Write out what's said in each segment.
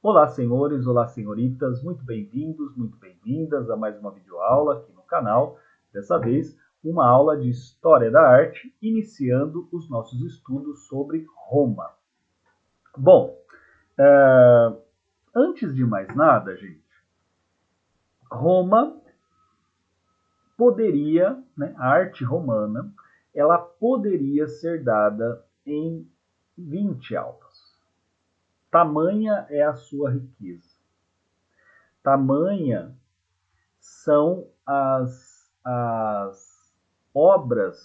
Olá, senhores, olá, senhoritas, muito bem-vindos, muito bem-vindas a mais uma videoaula aqui no canal. Dessa vez, uma aula de História da Arte, iniciando os nossos estudos sobre Roma. Bom, antes de mais nada, gente, Roma poderia, né, a arte romana, ela poderia ser dada em 20 aulas. Tamanha é a sua riqueza. Tamanha são as obras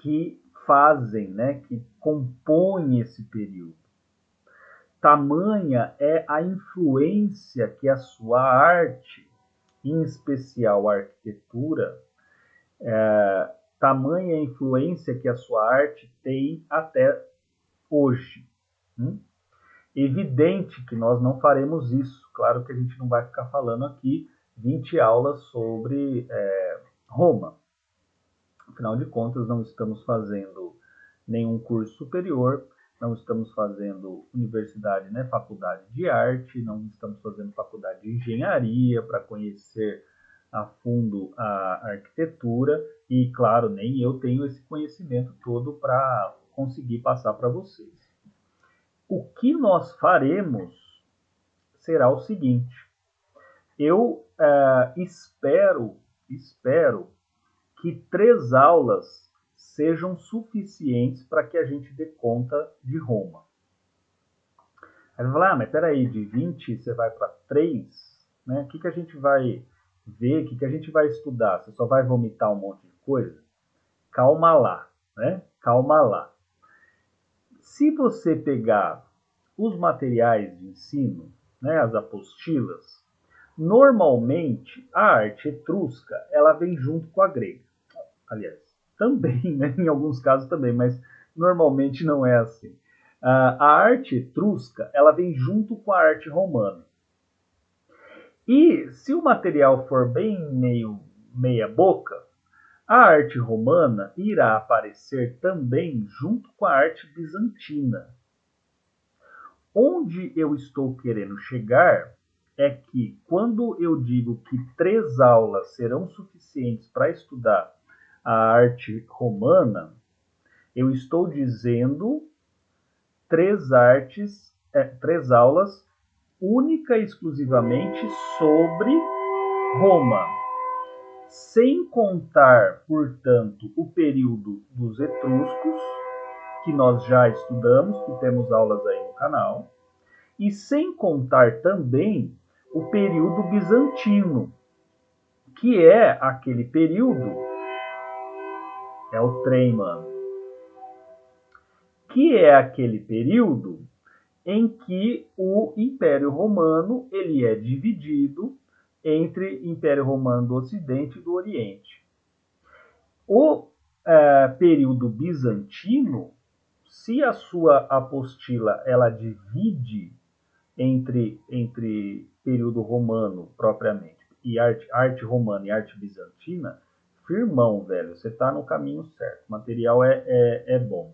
que fazem, né, que compõem esse período. Tamanha é a influência que a sua arte, em especial a arquitetura, tamanha a influência que a sua arte tem até hoje. Evidente que nós não faremos isso. Claro que a gente não vai ficar falando aqui 20 aulas sobre Roma. Afinal de contas, não estamos fazendo nenhum curso superior, não estamos fazendo universidade, né, faculdade de arte, não estamos fazendo faculdade de engenharia para conhecer a fundo a arquitetura e, claro, nem eu tenho esse conhecimento todo para conseguir passar para vocês. O que nós faremos será o seguinte: eu espero que 3 aulas sejam suficientes para que a gente dê conta de Roma. Aí vai falar, mas peraí, de 20 você vai para 3? Né? O que a gente vai ver, o que a gente vai estudar? Você só vai vomitar um monte de coisa? Calma lá, né? Calma lá. Se você pegar os materiais de ensino, né, as apostilas, normalmente a arte etrusca ela vem junto com a grega. Aliás, também, né, em alguns casos também, mas normalmente não é assim. A arte etrusca ela vem junto com a arte romana. E se o material for bem meio meia boca, a arte romana irá aparecer também junto com a arte bizantina. Onde eu estou querendo chegar é que quando eu digo que 3 aulas serão suficientes para estudar a arte romana, eu estou dizendo 3 aulas única e exclusivamente sobre Roma, sem contar, portanto, o período dos etruscos, que nós já estudamos, que temos aulas aí no canal, e sem contar também o período bizantino, que é aquele período, é o trem, mano, que é aquele período em que o Império Romano ele é dividido entre Império Romano do Ocidente e do Oriente. O período bizantino, se a sua apostila ela divide entre período romano propriamente e arte romana e arte bizantina, firmão, velho, você está no caminho certo. O material é bom.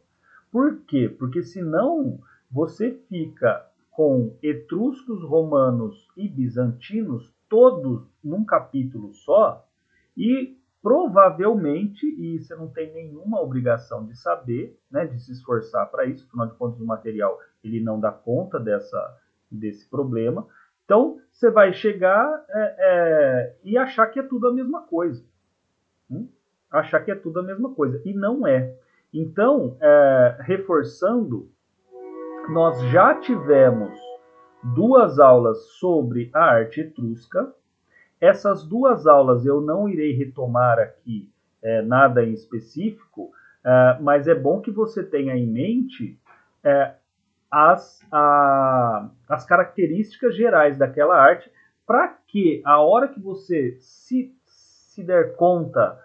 Por quê? Porque senão você fica com etruscos, romanos e bizantinos todos num capítulo só e provavelmente, e você não tem nenhuma obrigação de saber, né, de se esforçar para isso, afinal de contas o material ele não dá conta desse problema. Então você vai chegar e achar que é tudo a mesma coisa. Achar que é tudo a mesma coisa. E não é. Então, reforçando, nós já tivemos 2 aulas sobre a arte etrusca. Essas 2 aulas eu não irei retomar aqui nada em específico, mas é bom que você tenha em mente as características gerais daquela arte, para que a hora que você se der conta,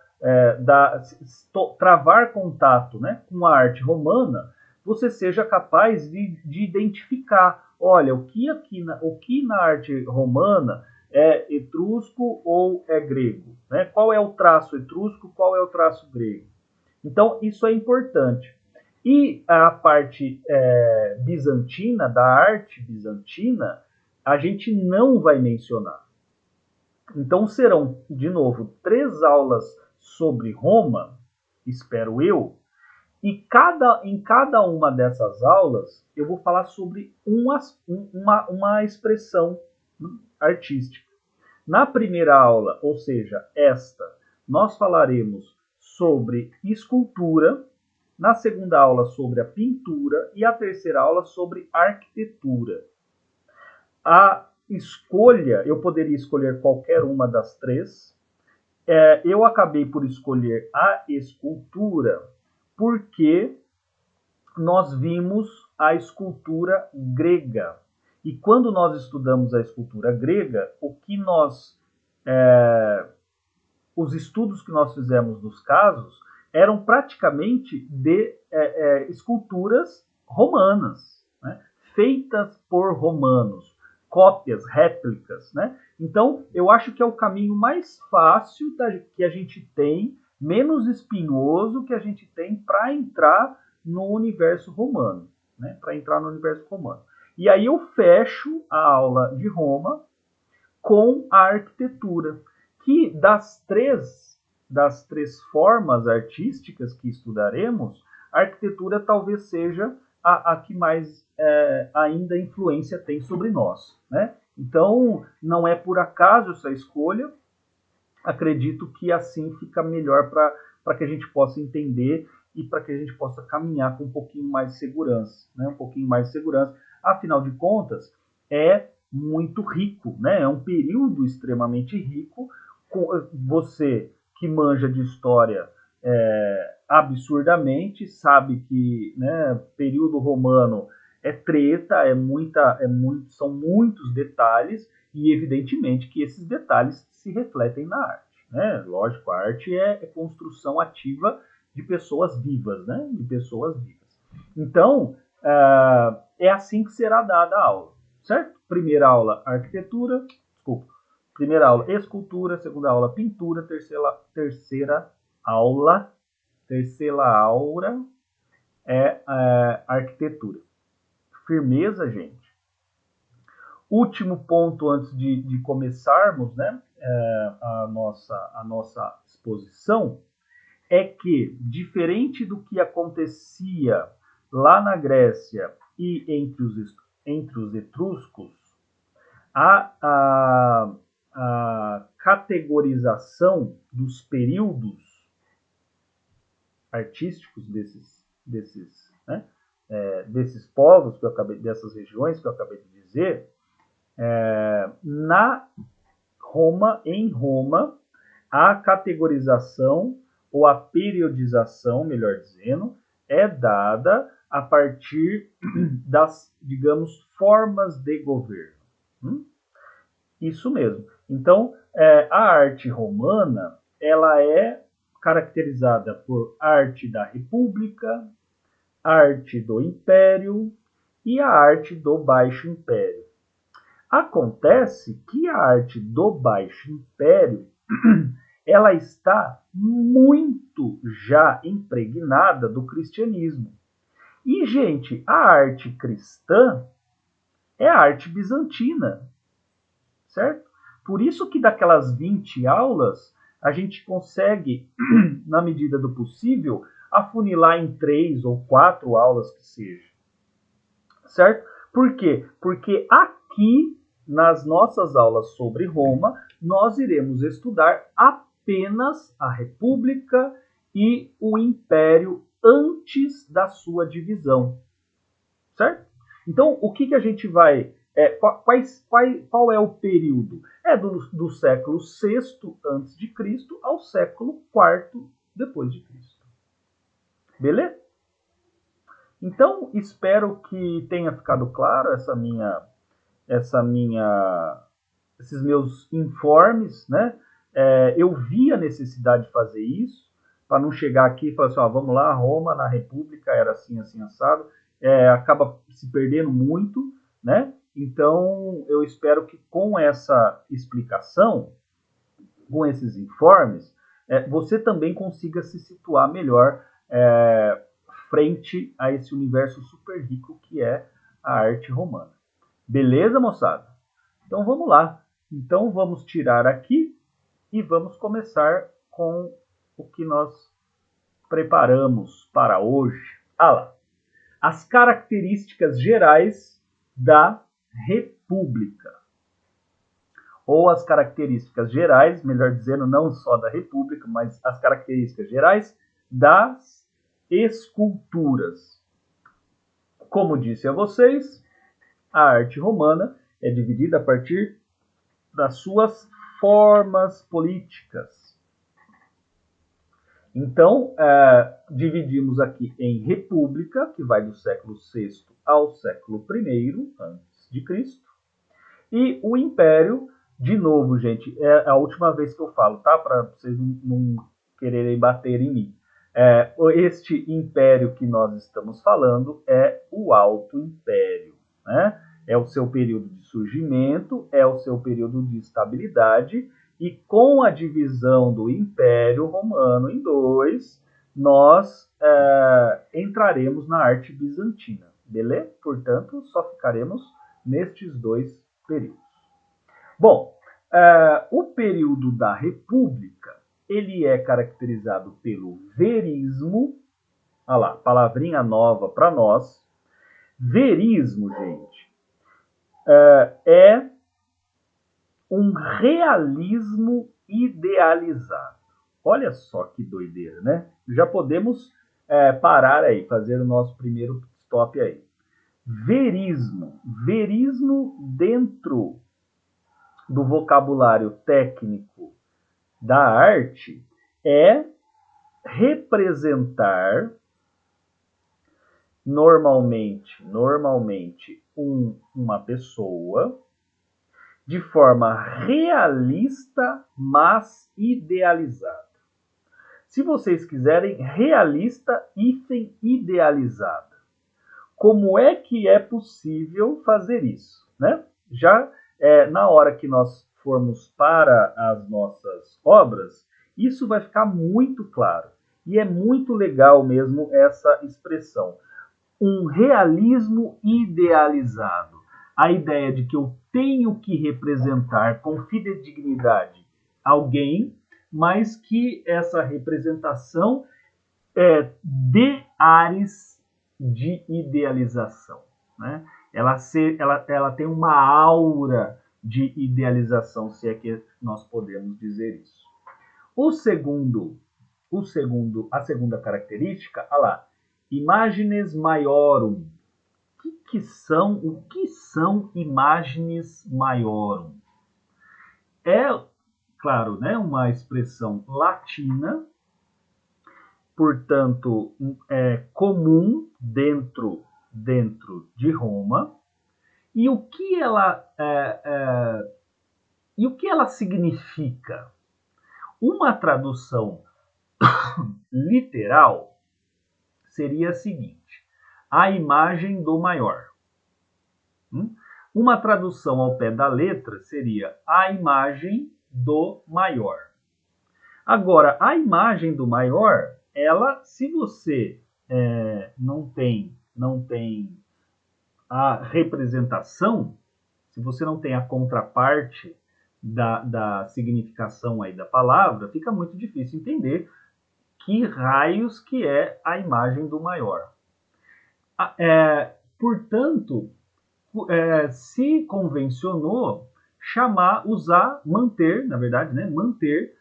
travar contato, né, com a arte romana, você seja capaz de identificar, olha, o que na arte romana é etrusco ou é grego, né? Qual é o traço etrusco, qual é o traço grego. Então, isso é importante. E a parte bizantina, da arte bizantina, a gente não vai mencionar. Então serão, de novo, 3 aulas sobre Roma, espero eu, e em cada uma dessas aulas eu vou falar sobre uma expressão artística. Na primeira aula, ou seja, esta, nós falaremos sobre escultura, na segunda aula sobre a pintura e a terceira aula sobre arquitetura. A escolha, eu poderia escolher qualquer uma das 3. Eu acabei por escolher a escultura porque nós vimos a escultura grega. E quando nós estudamos a escultura grega, os estudos que nós fizemos dos casos eram praticamente de esculturas romanas, né? Feitas por romanos, cópias, réplicas, né? Então, eu acho que é o caminho mais fácil que a gente tem, menos espinhoso que a gente tem para entrar no universo romano, né? Para entrar no universo romano. E aí eu fecho a aula de Roma com a arquitetura, que das três formas artísticas que estudaremos, a arquitetura talvez seja a que mais ainda influência tem sobre nós, né? Então, não é por acaso essa escolha, acredito que assim fica melhor para que a gente possa entender e para que a gente possa caminhar com um pouquinho mais de segurança, né? Um pouquinho mais de segurança. Afinal de contas, é muito rico, né? É um período extremamente rico. Você que manja de história absurdamente sabe que, né, período romano é treta, são muitos detalhes e evidentemente que esses detalhes se refletem na arte, né? Lógico, a arte é construção ativa de pessoas vivas, né? De pessoas vivas. Então, é assim que será dada a aula, certo? Primeira aula, arquitetura, desculpa. Primeira aula, escultura. Segunda aula, pintura. Terceira aula é arquitetura. Firmeza, gente? Último ponto antes de começarmos, né, a nossa exposição, é que, diferente do que acontecia lá na Grécia e entre os etruscos, a categorização dos períodos artísticos desses povos dessas regiões que eu acabei de dizer, em Roma, a categorização ou a periodização, melhor dizendo, é dada a partir das, digamos, formas de governo. Isso mesmo. Então, a arte romana, ela é caracterizada por arte da República, arte do Império e a arte do Baixo Império. Acontece que a arte do Baixo Império ela está muito já impregnada do cristianismo. E, gente, a arte cristã é a arte bizantina, certo? Por isso que daquelas 20 aulas, a gente consegue, na medida do possível, afunilar em 3 ou 4 aulas que seja, certo? Por quê? Porque aqui, nas nossas aulas sobre Roma, nós iremos estudar apenas a República e o Império antes da sua divisão, certo? Então, o que a gente vai... qual é o período? É do século VI a.C. ao século IV depois de Cristo. Beleza? Então, espero que tenha ficado claro esses meus informes, né? Eu vi a necessidade de fazer isso, para não chegar aqui e falar assim, vamos lá, Roma, na República, era assim, assim, assado. Acaba se perdendo muito, né? Então, eu espero que com essa explicação, com esses informes, você também consiga se situar melhor frente a esse universo super rico que é a arte romana. Beleza, moçada? Então vamos lá. Então vamos tirar aqui e vamos começar com o que nós preparamos para hoje. Ah lá. As características gerais da República. Ou as características gerais, melhor dizendo, não só da República, mas as características gerais das esculturas. Como disse a vocês, a arte romana é dividida a partir das suas formas políticas. Então, dividimos aqui em República, que vai do século VI ao século I a.C., e o Império. De novo, gente, é a última vez que eu falo, tá? Para vocês não quererem bater em mim. Este império que nós estamos falando é o Alto Império, né? É o seu período de surgimento, é o seu período de estabilidade, e com a divisão do Império Romano em dois, nós entraremos na arte bizantina, beleza? Portanto, só ficaremos nestes dois períodos. Bom, o período da República, ele é caracterizado pelo verismo. Olha lá, palavrinha nova para nós. Verismo, gente, é um realismo idealizado. Olha só que doideira, né? Já podemos parar aí, fazer o nosso primeiro stop aí. Verismo. Verismo dentro do vocabulário técnico da arte é representar normalmente uma pessoa de forma realista, mas idealizada. Se vocês quiserem, realista hífen idealizada. Como é que é possível fazer isso, né? Já na hora que nós formos para as nossas obras, isso vai ficar muito claro. E é muito legal mesmo essa expressão. Um realismo idealizado. A ideia de que eu tenho que representar com fidedignidade alguém, mas que essa representação dê ares de idealização, né? Ela tem uma aura de idealização, se é que nós podemos dizer isso. A segunda característica, olha lá, imagines maiorum. O que são imagines maiorum? É, claro, né, uma expressão latina, portanto, é comum dentro de Roma. E o que ela significa? Uma tradução literal seria a seguinte: a imagem do maior. Uma tradução ao pé da letra seria a imagem do maior. Agora, a imagem do maior, ela, se você não tem a representação, se você não tem a contraparte da significação aí da palavra, fica muito difícil entender que raios que é a imagem do maior. Portanto, se convencionou manter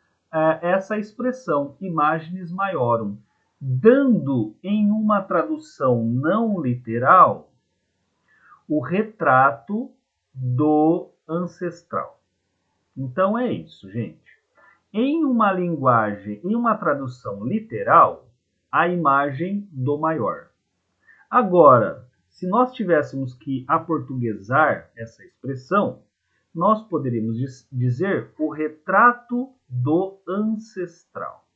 essa expressão, imagines maiorum, dando em uma tradução não literal o retrato do ancestral. Então é isso, gente. Em uma tradução literal, a imagem do maior. Agora, se nós tivéssemos que aportuguesar essa expressão, nós poderíamos dizer o retrato do ancestral.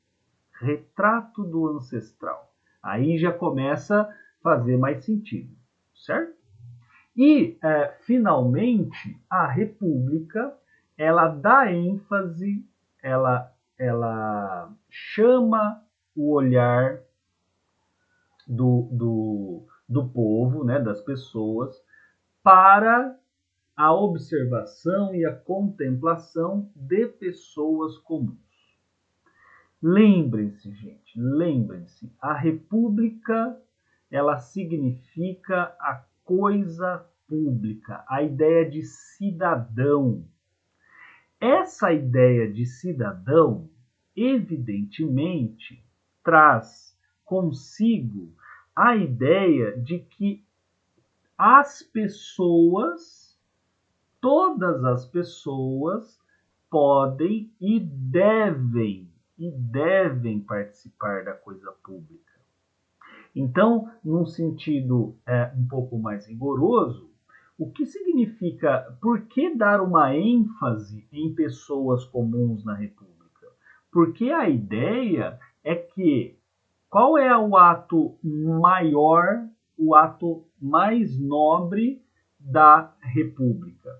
Retrato do ancestral. Aí já começa a fazer mais sentido, certo? E, finalmente, a República, ela dá ênfase, ela chama o olhar do povo, né, das pessoas, para a observação e a contemplação de pessoas comuns. Lembrem-se, gente, lembrem-se, a república, ela significa a coisa pública, a ideia de cidadão. Essa ideia de cidadão, evidentemente, traz consigo a ideia de que as pessoas, todas as pessoas, podem e devem participar da coisa pública. Então, num sentido um pouco mais rigoroso, o que significa, por que dar uma ênfase em pessoas comuns na República? Porque a ideia é que qual é o ato maior, o ato mais nobre da República?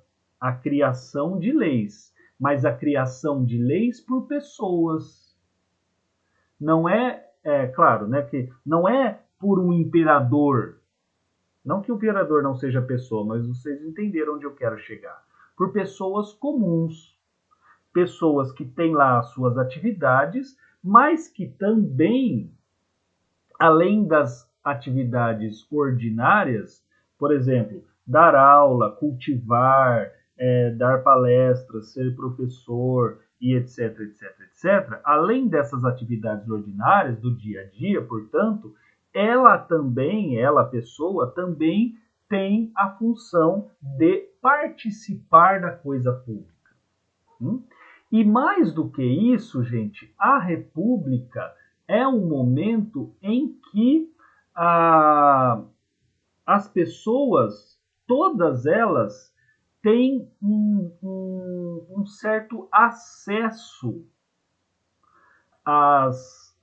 A criação de leis, mas a criação de leis por pessoas. Não claro, né, que não é por um imperador. Não que o imperador não seja pessoa, mas vocês entenderam onde eu quero chegar. Por pessoas comuns, pessoas que têm lá as suas atividades, mas que também, além das atividades ordinárias, por exemplo, dar aula, cultivar, dar palestras, ser professor e etc, etc, etc, além dessas atividades ordinárias do dia a dia, portanto, ela também, ela, pessoa, também tem a função de participar da coisa pública. E mais do que isso, gente, a República é um momento em que as pessoas, todas elas, têm um certo acesso às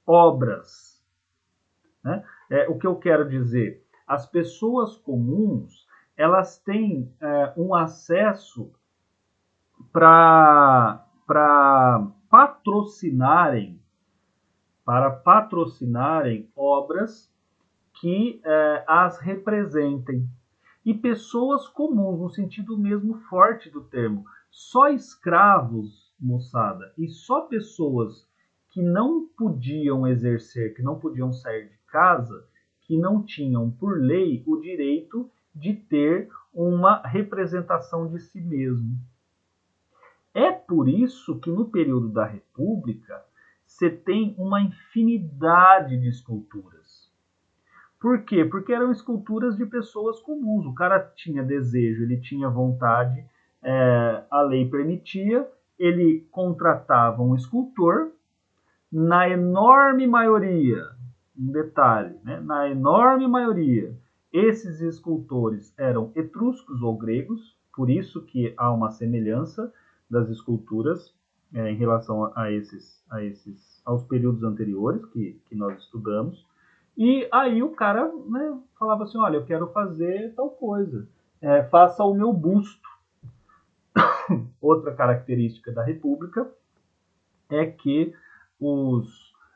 obras. Né? O que eu quero dizer? As pessoas comuns, elas têm um acesso para patrocinarem obras que as representem. E pessoas comuns, no sentido mesmo forte do termo. Só escravos, moçada, e só pessoas que não podiam exercer, que não podiam sair de casa, que não tinham por lei o direito de ter uma representação de si mesmo. É por isso que no período da República você tem uma infinidade de esculturas. Por quê? Porque eram esculturas de pessoas comuns. O cara tinha desejo, ele tinha vontade, a lei permitia, ele contratava um escultor, na enorme maioria, um detalhe, né? Na enorme maioria, esses escultores eram etruscos ou gregos, por isso que há uma semelhança das esculturas em relação aos períodos anteriores que nós estudamos. E aí o cara, né, falava assim, olha, eu quero fazer tal coisa, faça o meu busto. Outra característica da República é que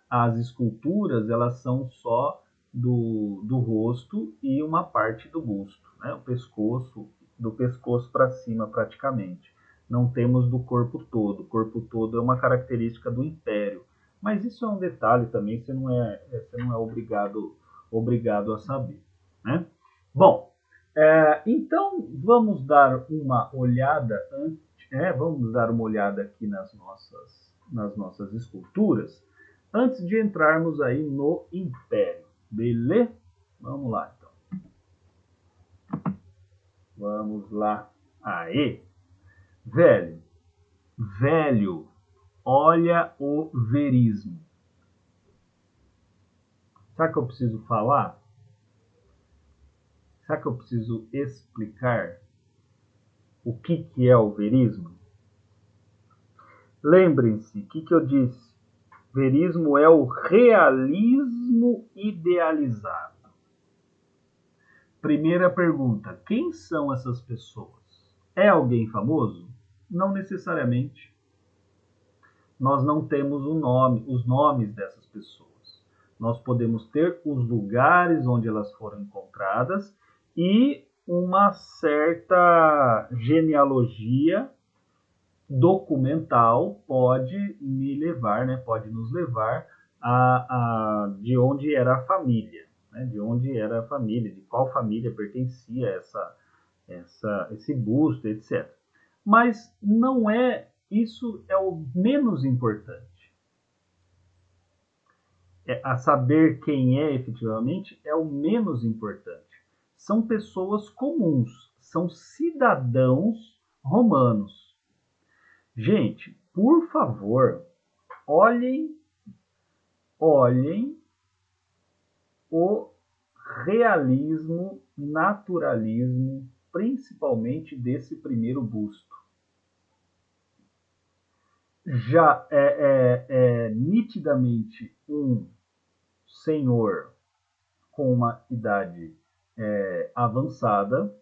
as esculturas, elas são só do rosto e uma parte do busto, né? O pescoço, do pescoço para cima praticamente. Não temos do corpo todo. O corpo todo é uma característica do Império. Mas isso é um detalhe também, você não é obrigado a saber, né? Bom, então vamos dar uma olhada aqui nas nossas esculturas antes de entrarmos aí no Império, beleza? Vamos lá então. Vamos lá. Aê! Velho, olha o verismo. Sabe o que eu preciso falar? Sabe o que eu preciso explicar? O que é o verismo? Lembrem-se, o que eu disse? Verismo é o realismo idealizado. Primeira pergunta, quem são essas pessoas? É alguém famoso? Não necessariamente. Nós não temos os nomes dessas pessoas. Nós podemos ter os lugares onde elas foram encontradas e uma certa genealogia documental pode me levar, né, pode nos levar de onde era a família, né, de onde era a família, de qual família pertencia esse busto, etc. Mas não é, isso é o menos importante. A saber quem é efetivamente é o menos importante. São pessoas comuns, são cidadãos romanos. Gente, por favor, olhem, olhem o realismo, naturalismo, principalmente desse primeiro busto. Já é nitidamente um senhor com uma idade avançada.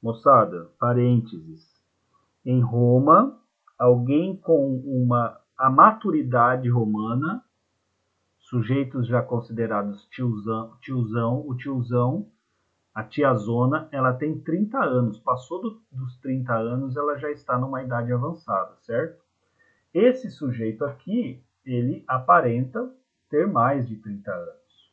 Moçada, parênteses, em Roma, alguém com a maturidade romana, sujeitos já considerados o tiozão, a tiazona, ela tem 30 anos. Passou dos 30 anos, ela já está numa idade avançada, certo? Esse sujeito aqui, ele aparenta ter mais de 30 anos.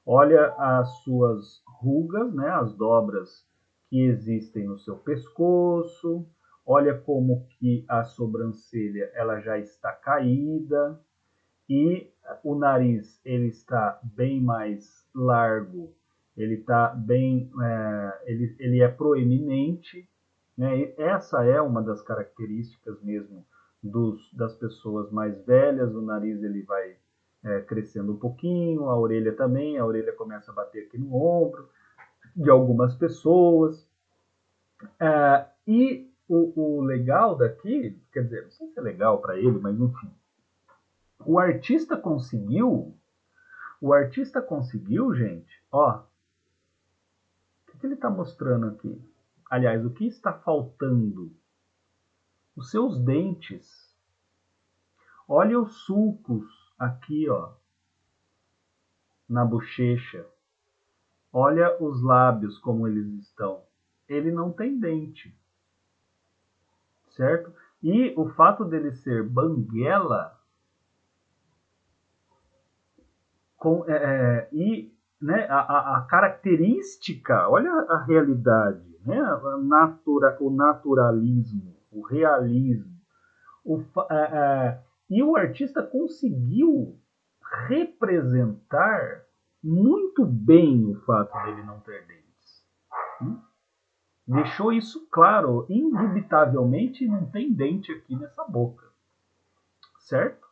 Olha as suas rugas, né, as dobras que existem no seu pescoço. Olha como que a sobrancelha ela já está caída e o nariz ele está bem mais largo, ele está bem, ele é proeminente, né? E essa é uma das características mesmo das pessoas mais velhas. O nariz ele vai crescendo um pouquinho, a orelha também, a orelha começa a bater aqui no ombro de algumas pessoas. E o legal daqui, quer dizer, não sei se é legal para ele, mas enfim, o artista conseguiu, gente, ó, o que ele está mostrando aqui? Aliás, o que está faltando? Os seus dentes. Olha os sulcos aqui, ó, na bochecha. Olha os lábios como eles estão. Ele não tem dente, certo? E o fato dele ser banguela e né, a característica, olha a realidade, né, o naturalismo, o realismo, e o artista conseguiu representar muito bem o fato dele não ter dentes. Deixou isso claro, indubitavelmente não tem dente aqui nessa boca, certo?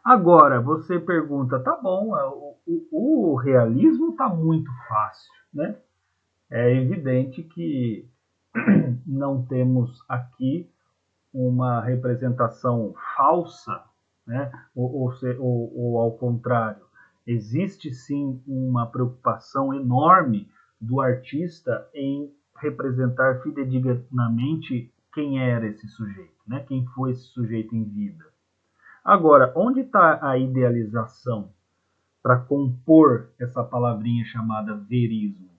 Agora, você pergunta, tá bom, o realismo está muito fácil, né? É evidente que não temos aqui uma representação falsa, né? Ou ao contrário, existe sim uma preocupação enorme do artista em representar fidedignamente quem era esse sujeito, né? Quem foi esse sujeito em vida. Agora, onde está a idealização para compor essa palavrinha chamada verismo?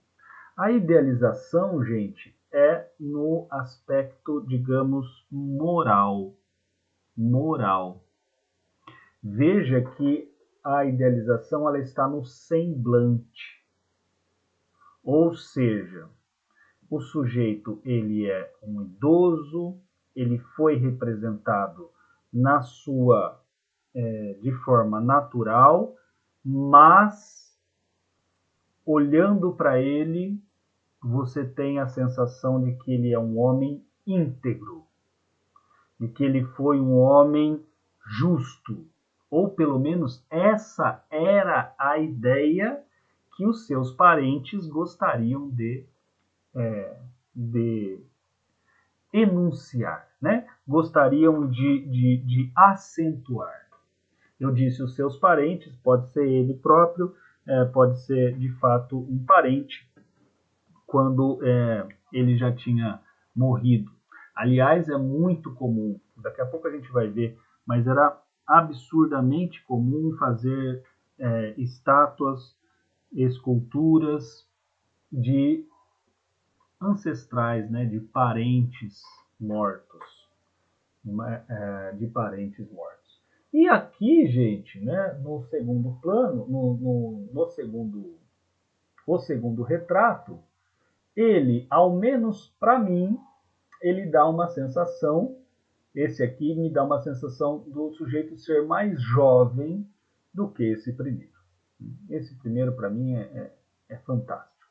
A idealização, gente, é no aspecto, digamos, moral. Moral. Veja que a idealização ela está no semblante. Ou seja, o sujeito ele é um idoso, ele foi representado na sua de forma natural, mas olhando para ele, você tem a sensação de que ele é um homem íntegro, de que ele foi um homem justo, ou pelo menos essa era a ideia que os seus parentes gostariam de enunciar, né? Gostariam de acentuar. Eu disse os seus parentes, pode ser ele próprio, pode ser de fato um parente, quando ele já tinha morrido. Aliás, é muito comum, daqui a pouco a gente vai ver, mas era absurdamente comum fazer estátuas, esculturas de ancestrais, né, de parentes mortos, de parentes mortos. E aqui, gente, né, no segundo plano, o segundo retrato, ele, ao menos para mim, ele dá uma sensação, esse aqui me dá uma sensação do sujeito ser mais jovem do que esse primeiro. Esse primeiro, para mim, é fantástico.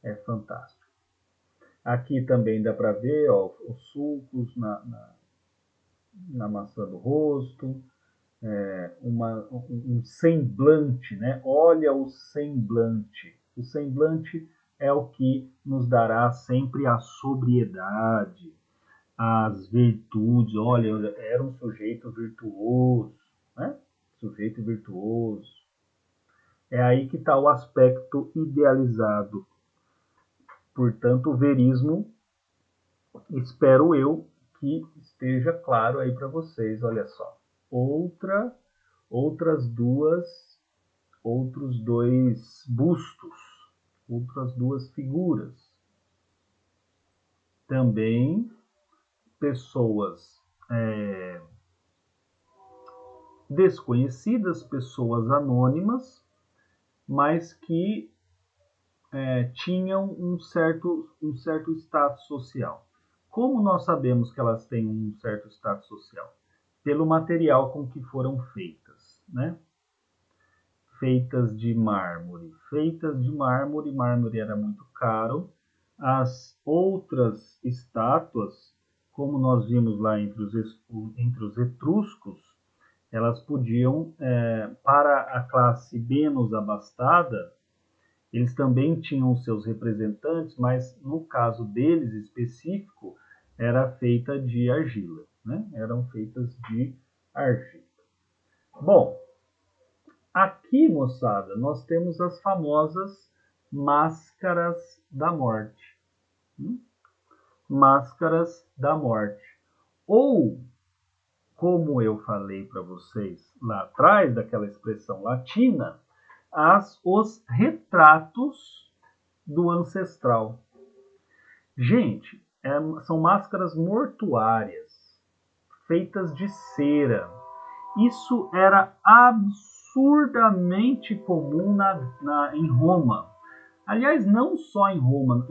É fantástico. Aqui também dá para ver, ó, os sulcos na maçã do rosto, um semblante, né? Olha o semblante. O semblante é o que nos dará sempre a sobriedade, as virtudes. Olha, era um sujeito virtuoso, né? Sujeito virtuoso. É aí que está o aspecto idealizado. Portanto, o verismo, espero eu que esteja claro aí para vocês. Olha só, outros dois bustos, outras duas figuras. Também pessoas desconhecidas, pessoas anônimas, mas que tinham um certo status social. Como nós sabemos que elas têm um certo status social? Pelo material com que foram feitas, né? Feitas de mármore. Mármore era muito caro. As outras estátuas, como nós vimos lá entre os etruscos, elas podiam, para a classe menos abastada, eles também tinham seus representantes, mas no caso deles específico, era feita de argila, né? Eram feitas de argila. Bom, aqui, moçada, nós temos as famosas máscaras da morte. Máscaras da morte. Ou, como eu falei para vocês lá atrás, daquela expressão latina, os retratos do ancestral. Gente, são máscaras mortuárias, feitas de cera. Isso era absurdamente comum em Roma. Aliás, não só em Roma.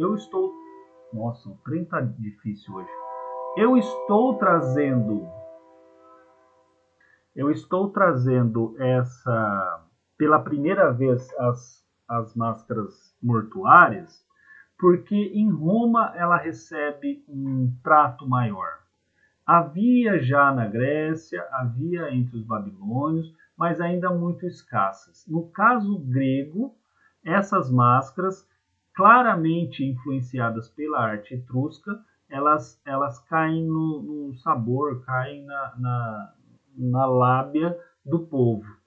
Nossa, o trem tá difícil hoje. Eu estou trazendo pela primeira vez as máscaras mortuárias, porque em Roma ela recebe um trato maior. Havia já na Grécia, havia entre os babilônios, mas ainda muito escassas. No caso grego, essas máscaras, claramente influenciadas pela arte etrusca, elas caem no sabor, caem na lábia do povo.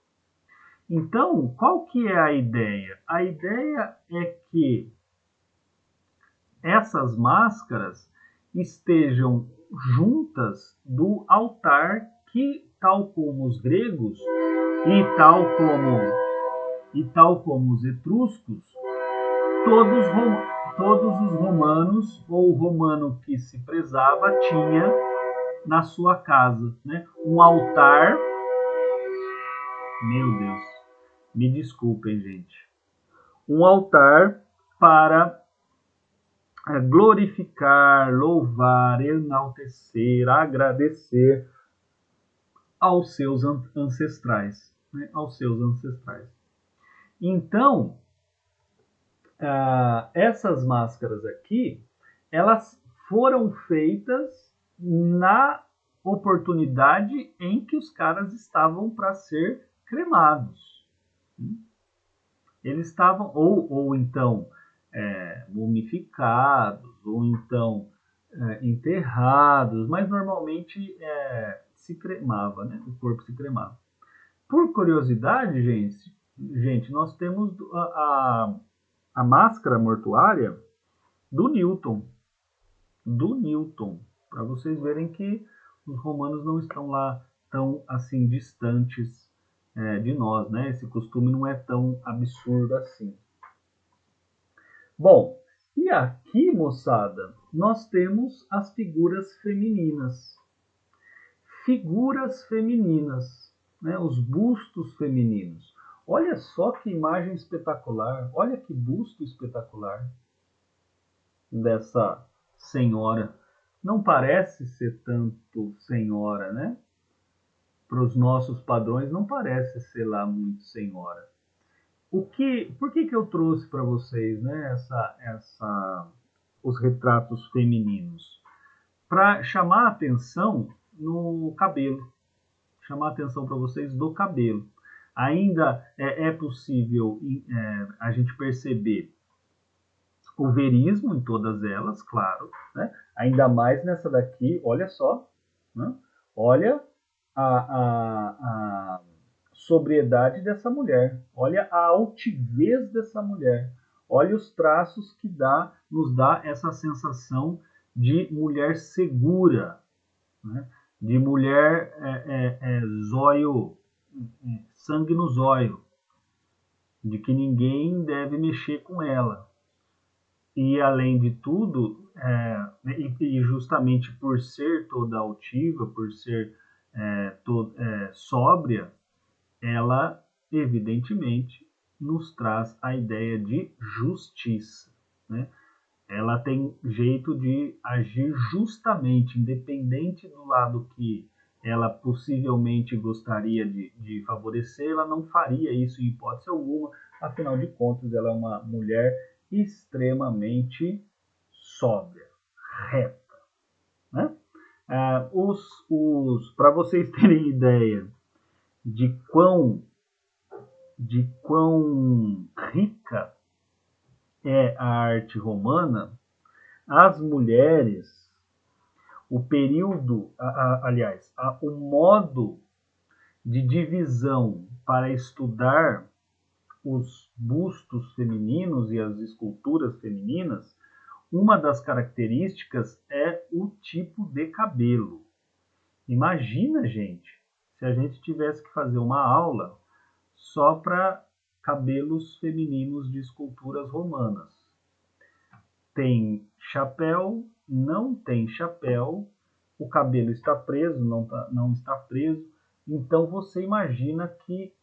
Então, qual que é a ideia? A ideia é que essas máscaras estejam juntas do altar que, tal como os gregos e tal como os etruscos, todos os romanos, ou o romano que se prezava, tinha na sua casa, né? Um altar. Meu Deus, me desculpem, gente. Um altar para glorificar, louvar, enaltecer, agradecer aos seus ancestrais, né? Aos seus ancestrais. Então, essas máscaras aqui, elas foram feitas na oportunidade em que os caras estavam para ser cremados. Eles estavam, ou então, mumificados, ou então enterrados, mas normalmente se cremava, né? O corpo se cremava. Por curiosidade, gente, nós temos a máscara mortuária do Newton. Para vocês verem que os romanos não estão lá tão assim distantes de nós, né? Esse costume não é tão absurdo assim. Bom, e aqui, moçada, nós temos as figuras femininas. Figuras femininas, né? Os bustos femininos. Olha só que imagem espetacular, olha que busto espetacular dessa senhora. Não parece ser tanto senhora, né? Para os nossos padrões, não parece ser lá muito senhora. Por que eu trouxe para vocês, né, os retratos femininos? Para chamar a atenção no cabelo, chamar a atenção para vocês do cabelo. Ainda é possível a gente perceber o verismo em todas elas, claro, né? Ainda mais nessa daqui, olha só, né? Olha a sobriedade dessa mulher, olha a altivez dessa mulher, olha os traços que nos dá essa sensação de mulher segura, né? De mulher zóio, sangue no zóio, de que ninguém deve mexer com ela. E além de tudo, e justamente por ser toda altiva, por ser sóbria, ela evidentemente nos traz a ideia de justiça, né? Ela tem jeito de agir justamente, independente do lado que ela possivelmente gostaria de favorecer, ela não faria isso em hipótese alguma, afinal de contas, ela é uma mulher extremamente sóbria, reta, né? Para vocês terem ideia de quão rica é a arte romana, as mulheres, o período, aliás, o modo de divisão para estudar os bustos femininos e as esculturas femininas, uma das características é o tipo de cabelo. Imagina, gente, se a gente tivesse que fazer uma aula só para cabelos femininos de esculturas romanas. Tem chapéu, não tem chapéu, o cabelo está preso, não está preso. Então você imagina que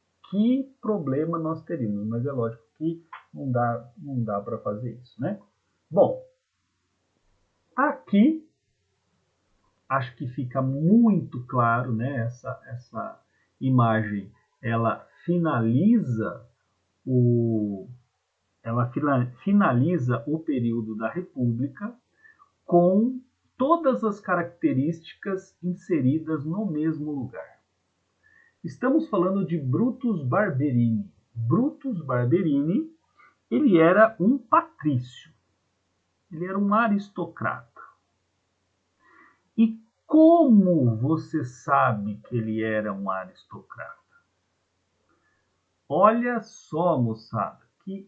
problema nós teríamos, mas é lógico que não dá para fazer isso, né? Bom, aqui acho que fica muito claro, né? Essa imagem, ela finaliza o período da República com todas as características inseridas no mesmo lugar. Estamos falando de Brutus Barberini. Brutus Barberini, ele era um patrício, ele era um aristocrata. E como você sabe que ele era um aristocrata? Olha só, moçada, que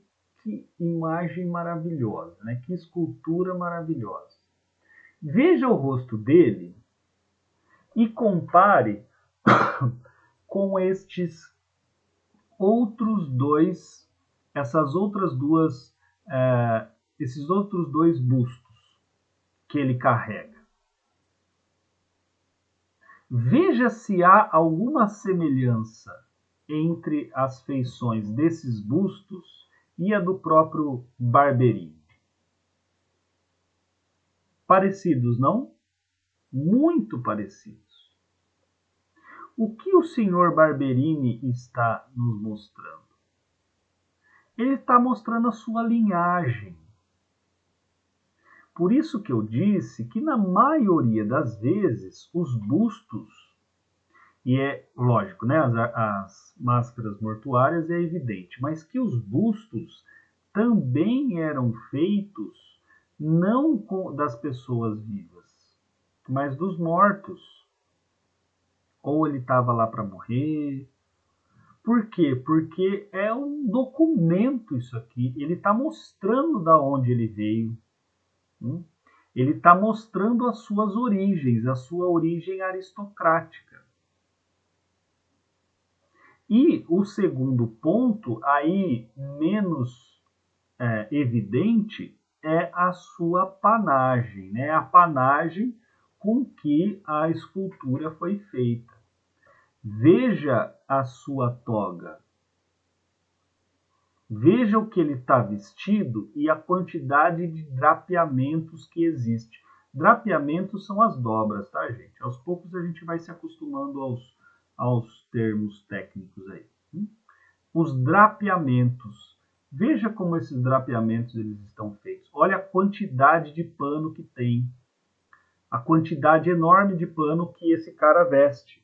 imagem maravilhosa, né? Que escultura maravilhosa. Veja o rosto dele e compare com estes outros dois, esses outros dois bustos que ele carrega. Veja se há alguma semelhança entre as feições desses bustos e a do próprio Barberini. Parecidos, não? Muito parecidos. O que o Sr. Barberini está nos mostrando? Ele está mostrando a sua linhagem. Por isso que eu disse que na maioria das vezes os bustos, e é lógico, né, as máscaras mortuárias é evidente, mas que os bustos também eram feitos não das pessoas vivas, mas dos mortos. Ou ele estava lá para morrer. Por quê? Porque é um documento isso aqui. Ele está mostrando da onde ele veio. Ele está mostrando as suas origens, a sua origem aristocrática. E o segundo ponto, aí menos evidente, é a sua panagem, né? A panagem com que a escultura foi feita. Veja a sua toga. Veja o que ele está vestido e a quantidade de drapeamentos que existe. Drapeamentos são as dobras, tá, gente? Aos poucos a gente vai se acostumando aos termos técnicos aí. Os drapeamentos. Veja como esses drapeamentos eles estão feitos. Olha a quantidade de pano que tem. A quantidade enorme de pano que esse cara veste.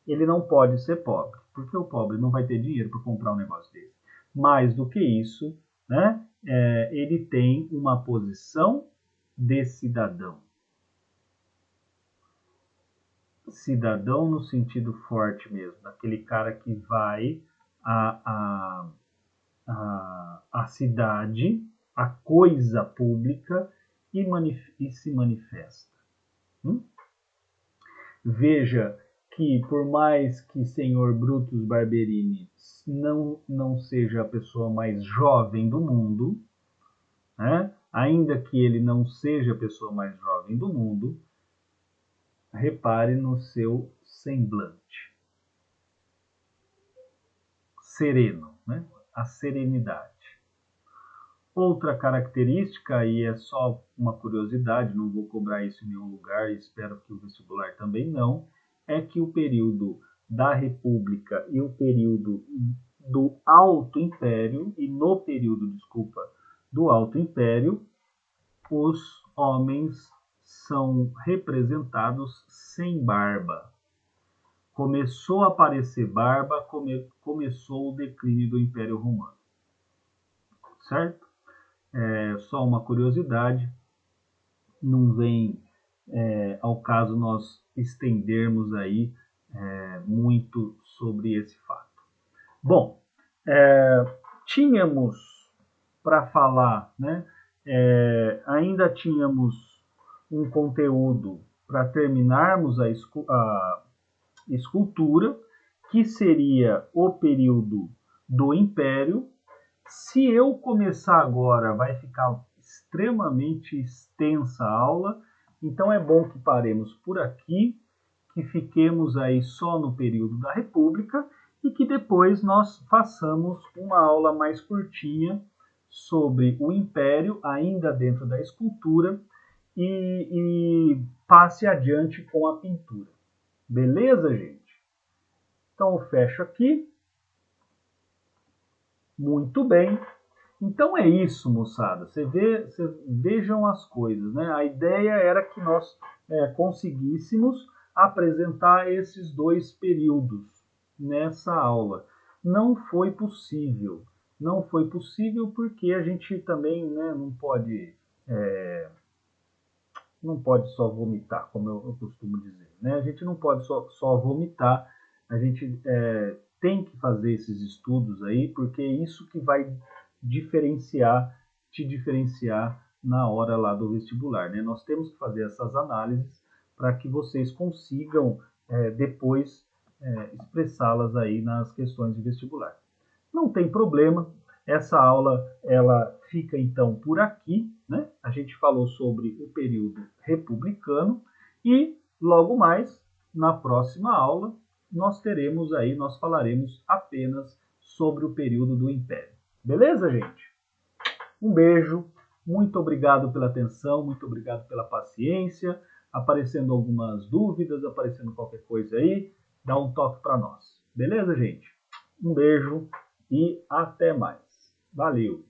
Ele não pode ser pobre, porque o pobre não vai ter dinheiro para comprar um negócio desse. Mais do que isso, né, ele tem uma posição de cidadão. Cidadão no sentido forte mesmo, daquele cara que vai à cidade, à coisa pública e se manifesta. Veja que por mais que senhor Brutus Barberini não seja a pessoa mais jovem do mundo, né? Ainda que ele não seja a pessoa mais jovem do mundo, repare no seu semblante. Sereno, né? A serenidade. Outra característica, e é só uma curiosidade, não vou cobrar isso em nenhum lugar, espero que o vestibular também não, é que o período da República e o período do Alto Império, e no período, desculpa, do Alto Império, os homens são representados sem barba. Começou a aparecer barba, começou o declínio do Império Romano. Certo? Só uma curiosidade, não vem ao caso nós estendermos aí muito sobre esse fato. Bom, tínhamos para falar, né? Ainda tínhamos um conteúdo para terminarmos a escultura, que seria o período do Império. Se eu começar agora, vai ficar extremamente extensa a aula, então é bom que paremos por aqui, que fiquemos aí só no período da República e que depois nós façamos uma aula mais curtinha sobre o Império, ainda dentro da escultura, e passe adiante com a pintura. Beleza, gente? Então eu fecho aqui. Muito bem. Então é isso, moçada. Vejam as coisas, né? A ideia era que nós conseguíssemos apresentar esses dois períodos nessa aula. Não foi possível. Não foi possível porque a gente também, né, não pode só vomitar, como eu costumo dizer. Né? A gente não pode só vomitar. A gente tem que fazer esses estudos aí, porque é isso que vai te diferenciar na hora lá do vestibular. Né? Nós temos que fazer essas análises para que vocês consigam depois expressá-las aí nas questões de vestibular. Não tem problema, essa aula ela fica então por aqui, né? A gente falou sobre o período republicano e logo mais na próxima aula nós falaremos apenas sobre o período do Império. Beleza, gente? Um beijo, muito obrigado pela atenção, muito obrigado pela paciência. Aparecendo algumas dúvidas, aparecendo qualquer coisa aí, dá um toque para nós. Beleza, gente? Um beijo e até mais. Valeu!